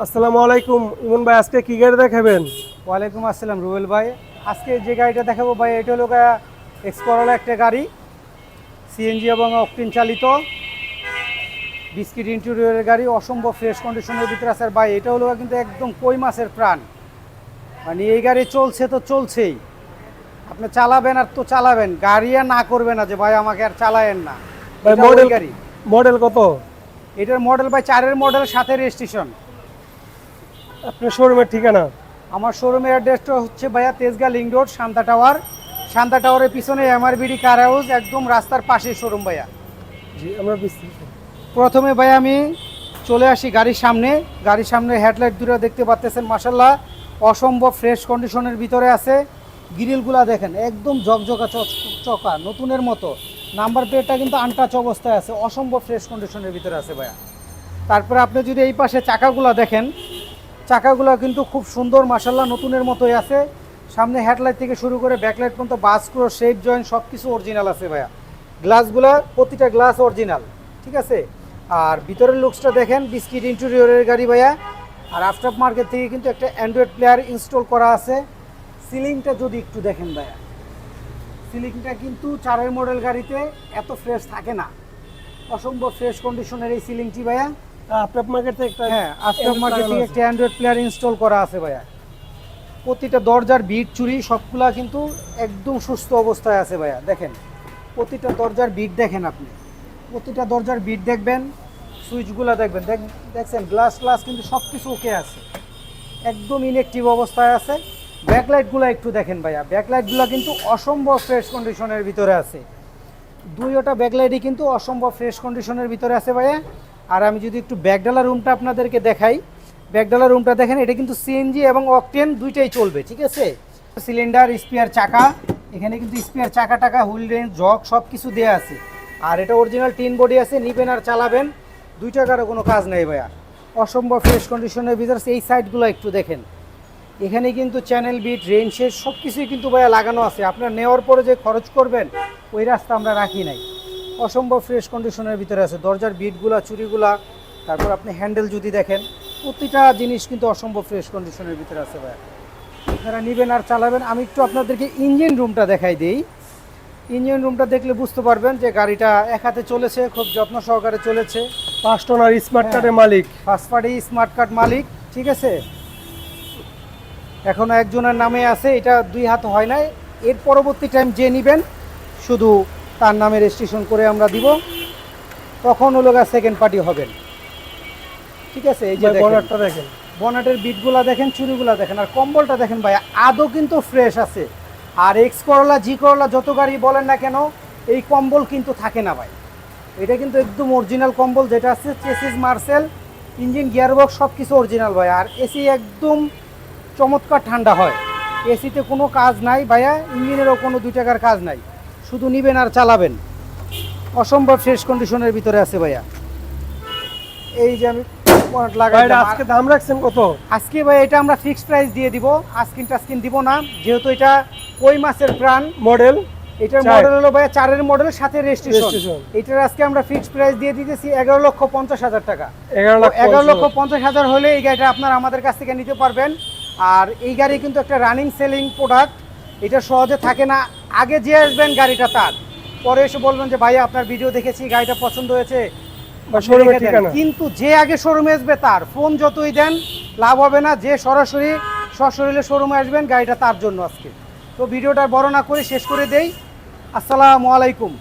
আসসালামু আলাইকুম ইমন ভাই, আজকে কি গাড়ি দেখাবেন? ওয়ালাইকুম আসসালাম রুবেল ভাই। আজকে যে গাড়িটা দেখাবো ভাই, এটা হলো এক্সপ্লোরার একটা গাড়ি, সিএনজি এবং অকটেন চালিত, বিস্কিট ইন্টেরিয়রের গাড়ি, অসম্ভব ফ্রেশ কন্ডিশনের ভিতরে আছে। আর ভাই এটা হলো কিন্তু একদম কই মাছের প্রাণ, মানে এই গাড়ি চলছে তো চলছেই, আপনি চালাবেন আর তো চালাবেন, গাড়ি আর না করবে না যে ভাই আমাকে আর চালায়েন না। ভাই এটা ওই মডেল গাড়ি, মডেল কত? এটার মডেল ভাই 4-এর মডেল, 7-এর রেজিস্ট্রেশন। আপনার শোরুমের ঠিকানা? আমার শোরুমের অ্যাড্রেসটা হচ্ছে ভাইয়া Tejgaon link road, Shanta tower. Shanta টাওয়ারের পিছনে এমআরবিডি কার হাউস, একদম রাস্তার পাশেই শোরুম ভাইয়া। জি, আমরা বিস্তারিত। প্রথমে ভাইয়া আমি চলে আসি গাড়ির সামনে। গাড়ির সামনে হেডলাইট দুটো দেখতে পাচ্ছেন, মাশাল্লাহ অসম্ভব ফ্রেশ কন্ডিশনের ভিতরে আছে। গ্রিলগুলা দেখেন একদম ঝকঝকা চকা নতুনের মতো। নাম্বার প্লেটটা কিন্তু আনটাচ অবস্থায় আছে, অসম্ভব ফ্রেশ কন্ডিশনের ভিতরে আছে ভাইয়া। তারপরে আপনি যদি এই পাশে চাকাগুলা দেখেন, চাকাগুলো কিন্তু খুব সুন্দর, মাশাল্লাহ নতুনের মতোই আছে। সামনে হেডলাইট থেকে শুরু করে ব্যাকলাইট পর্যন্ত বাসক্রো শেপ জয়েন্ট সব কিছু অরিজিনাল আছে ভাইয়া। গ্লাসগুলো প্রতিটা গ্লাস অরিজিনাল, ঠিক আছে। আর ভিতরের লুকসটা দেখেন, বিস্কিট ইন্টেরিয়রের গাড়ি ভাইয়া। আর আফটার মার্কেট থেকে কিন্তু একটা অ্যান্ড্রয়েড প্লেয়ার ইনস্টল করা আছে। সিলিংটা যদি একটু দেখেন ভাইয়া, সিলিংটা কিন্তু 4-এর মডেল গাড়িতে এত ফ্রেশ থাকে না, অসম্ভব ফ্রেশ কন্ডিশনের এই সিলিংটি ভাইয়া। আপনার মার্কেটে একটা আফটার মার্কেট থেকে একটা অ্যান্ড্রয়েড প্লেয়ার ইনস্টল করা আছে ভাইয়া। প্রতিটা দরজার বিট চুরি সবগুলা কিন্তু একদম সুস্থ অবস্থায় আছে ভাইয়া। দেখেন প্রতিটা দরজার বিট দেখেন, আপনি প্রতিটা দরজার বিট দেখবেন, সুইচগুলা দেখবেন, দেখছেন গ্লাস কিন্তু সব কিছু ওকে আছে, একদম ইনঅ্যাক্টিভ অবস্থায় আছে। ব্যাকলাইটগুলো একটু দেখেন ভাইয়া, ব্যাকলাইটগুলো কিন্তু অসম্ভব ফ্রেশ কন্ডিশনের ভিতরে আছে। দুইটা ব্যাকলাইটই কিন্তু অসম্ভব ফ্রেশ কন্ডিশনের ভিতরে আছে ভাইয়া। আর আমি যদি একটু ব্যাকডালা রুমটা আপনাদেরকে দেখাই, ব্যাকডালা রুমটা দেখেন, এটা কিন্তু সিএনজি এবং অকটেন দুইটাই চলবে, ঠিক আছে। সিলিন্ডার, স্পেয়ার চাকা, এখানে কিন্তু স্পেয়ার চাকা টাকা, হুইল রেঞ্জ, জক সব কিছু দেওয়া আছে। আর এটা অরিজিনাল টিন বডি আছে, নিবেন আর চালাবেন, 2 টাকারও কোনো কাজ নেই ভাইয়া। অসম্ভব ফ্রেশ কন্ডিশনের ভিতরে। এই সাইডগুলো একটু দেখেন, এখানে কিন্তু চ্যানেল বিট, রেঞ্জ শেড সব কিছুই কিন্তু ভাইয়া লাগানো আছে। আপনার নেওয়ার পরে যে খরচ করবেন ওই রাস্তা আমরা রাখি নাই, অসম্ভব ফ্রেশ কন্ডিশনের ভিতরে আছে। দরজার বিটগুলা, চুরিগুলা, তারপর আপনি হ্যান্ডেল যদি দেখেন, প্রতিটা জিনিস কিন্তু অসম্ভব ফ্রেশ কন্ডিশনের ভিতরে আছে ভাইয়া। আপনারা নেবেন আর চালাবেন। আমি একটু আপনাদেরকে ইঞ্জিন রুমটা দেখাই দিই। ইঞ্জিন রুমটা দেখলে বুঝতে পারবেন যে গাড়িটা এক হাতে চলেছে, খুব যত্ন সহকারে চলেছে। 5 টনার স্মার্ট কার্ডের মালিক, ফার্স্ট পার্টি স্মার্ট কার্ড মালিক, ঠিক আছে। এখনও একজনের নামে আছে, এটা 2 হাত হয় নাই। এর পরবর্তী টাইম যে নেবেন শুধু তার নামে রেজিস্ট্রেশন করে আমরা দিব, তখন হলো সেকেন্ড পার্টি হবেন, ঠিক আছে। এই যে বনারটা দেখেন, বনেটের বিটগুলা দেখেন, চুরিগুলা দেখেন, আর কম্বলটা দেখেন ভাই, আদৌ কিন্তু ফ্রেশ আছে। আর এক্স করলা, জি করলা যত গাড়ি বলেন না কেন, এই কম্বল কিন্তু থাকে না ভাই। এটা কিন্তু একদম অরিজিনাল কম্বল যেটা আছে, চেসিস মার্সেল, ইঞ্জিন গিয়ারবক্স সব কিছু অরিজিনাল ভাই। আর এসি একদম চমৎকার ঠান্ডা হয়, এসিতে কোনো কাজ নাই ভাইয়া, ইঞ্জিনেরও কোনো 2 টাকার কাজ নাই, শুধু নিবেন আর চালাবেন। অসম্ভব ফ্রেশ কন্ডিশনের ভিতরে আছে ভাইয়া। এই যে আমি লাগাই, আজকে দাম রাখছেন কত? আজকে ভাই এটা আমরা ফিক্সড প্রাইস দিয়ে দিব, আজকিন টাস্কিন দিব না, যেহেতু এটা কই মাছের প্রাণ। মডেল, এটার মডেল হলো ভাই 4-এর মডেল, 7-এর রেজিস্ট্রেশন। এটার আজকে আমরা ফিক্সড প্রাইস দিয়ে দিতেছি 11,50,000 টাকা। 11,50,000 হলে এই গাড়িটা আপনারা আমাদের কাছ থেকে নিতে পারবেন। আর এই গাড়ি কিন্তু একটা রানিং সেলিং প্রোডাক্ট, এটা সহজে থাকে না। আগে যে আসবেন গাড়িটা তার, পরে এসে বলবেন যে ভাই আপনার ভিডিও দেখেছি, গাড়িটা পছন্দ হয়েছে, কিন্তু যে আগে শোরুমে আসবে তার, ফোন যতই দেন লাভ হবে না। যে সরাসরি সশরীরে শোরুমে আসবেন, গাড়িটা তার জন্য আজকে। তো ভিডিওটা বড় না করে শেষ করে দেই। আসসালামু আলাইকুম।